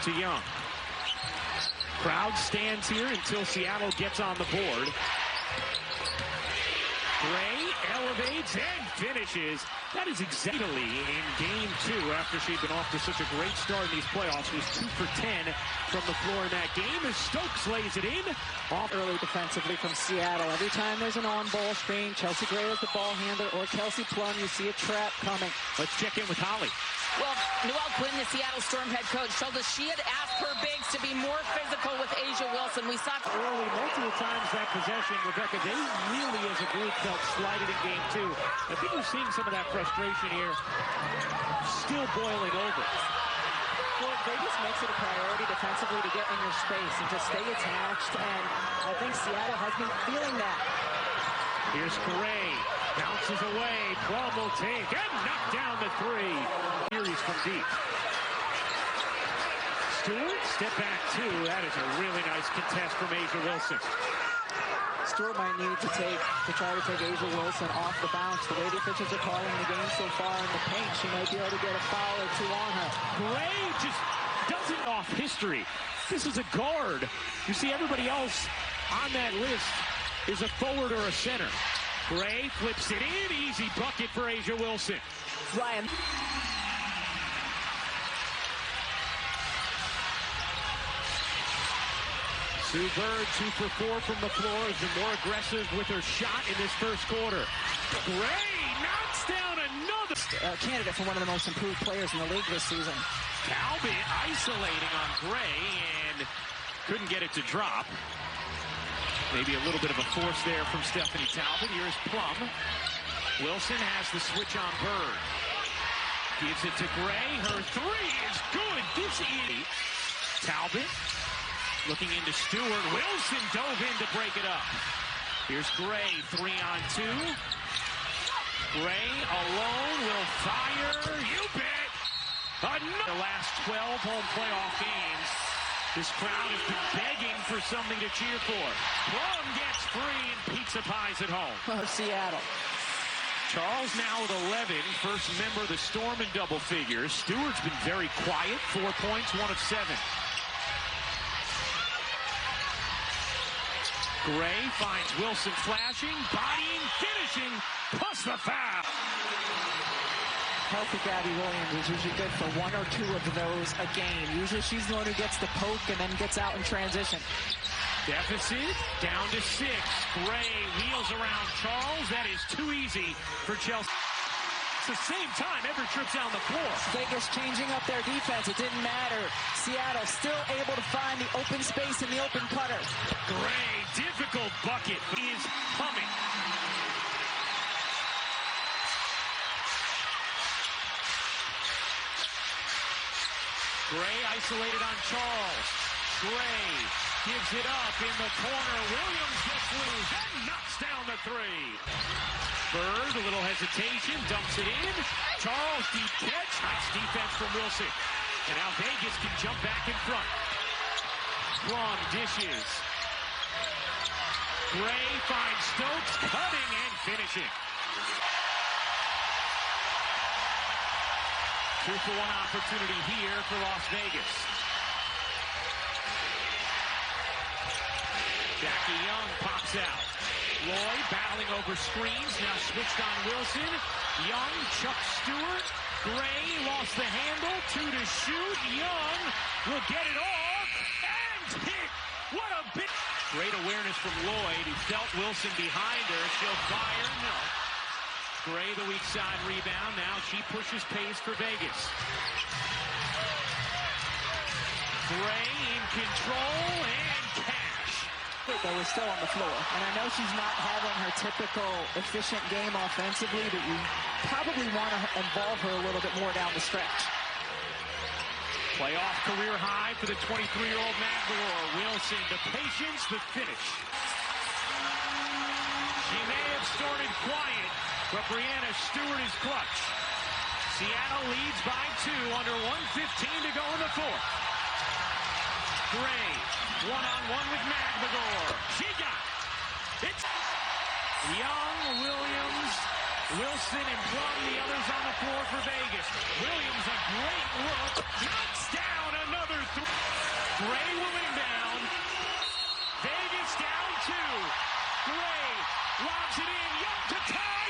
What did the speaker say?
to Young. Crowd stands here until Seattle gets on the board. Gray elevates and finishes. That is exactly in game 2 after she'd been off to such a great start in these playoffs. Was 2 for 10 from the floor in that game as Stokes lays it in. Off early defensively from Seattle. Every time there's an on-ball screen, Chelsea Gray is the ball handler or Kelsey Plum, you see a trap coming. Let's check in with Holly. Well, Noelle Quinn, the Seattle Storm head coach, told us she had asked her bigs to be more physical with A'ja Wilson. We saw early multiple times that possession. Rebecca, they really as a group felt slighted in game 2. I think we're seeing some of that frustration here still boiling over. Well, Vegas makes it a priority defensively to get in your space and to stay attached, and I think Seattle has been feeling that. Here's Gray, bounces away, Plum will take, and knock down the 3. Series from deep. Stewart, step back 2. That is a really nice contest from A'ja Wilson. Stewart might need to try to take A'ja Wilson off the bounce. The way the officials are calling the game so far in the paint, she might be able to get a foul or 2 on her. Gray just doesn't off history. This is a guard. You see everybody else on that list is a forward or a center. Gray flips it in. Easy bucket for A'ja Wilson. Ryan. Sue Bird, 2 for 4 from the floor, has been more aggressive with her shot in this first quarter. Gray knocks down another. Candidate for one of the most improved players in the league this season. Talbot isolating on Gray and couldn't get it to drop. Maybe a little bit of a force there from Stephanie Talbot. Here's Plum. Wilson has the switch on Bird. Gives it to Gray. Her 3 is good. Gives it. Talbot looking into Stewart. Wilson dove in to break it up. Here's Gray, 3 on 2. Gray alone will fire. You bet. The last 12 home playoff games. This crowd has been begging for something to cheer for. Plum gets free and pizza pies at home. Seattle. Charles now with 11, first member of the Storm in double figures. Stewart's been very quiet, 4 points, 1 of 7. Gray finds Wilson flashing, bodying, finishing, plus the foul. Healthy Gabby Williams is usually good for 1 or 2 of those a game. Usually she's the one who gets the poke and then gets out in transition. Deficit down to 6. Gray wheels around Charles. That is too easy for Chelsea. It's the same time every trip down the floor. Vegas changing up their defense. It didn't matter. Seattle still able to find the open space in the open cutter. Gray, difficult bucket. He is humming. Gray isolated on Charles. Gray gives it up in the corner. Williams gets loose and knocks down the 3. Bird, a little hesitation, dumps it in. Charles, deep catch. Nice defense from Wilson. And now Vegas can jump back in front. Plum dishes. Gray finds Stokes, cutting and finishing. 2-for-1 opportunity here for Las Vegas. Jackie Young pops out. Lloyd battling over screens, now switched on Wilson. Young, Chuck Stewart. Gray lost the handle, 2 to shoot. Young will get it off and hit. What a big... Great awareness from Lloyd, who felt Wilson behind her. She'll fire, no. Gray, the weak side rebound. Now she pushes pace for Vegas. Gray in control and cash. Though is still on the floor, and I know she's not having her typical efficient game offensively, but you probably want to involve her a little bit more down the stretch. Playoff career high for the 23-year-old Magdalore. Wilson, the patience, the finish. She may have started quiet, but Brianna Stewart is clutch. Seattle leads by 2 under 1:15 to go in the 4th. Gray, one-on-one with Magdalore. She got it. It's Young, Williams, Wilson, and Plum, the others on the floor for Vegas. Williams, a great look, knocks down another 3. Gray will inbound. Vegas down 2. Gray lobs it in. Young to tie.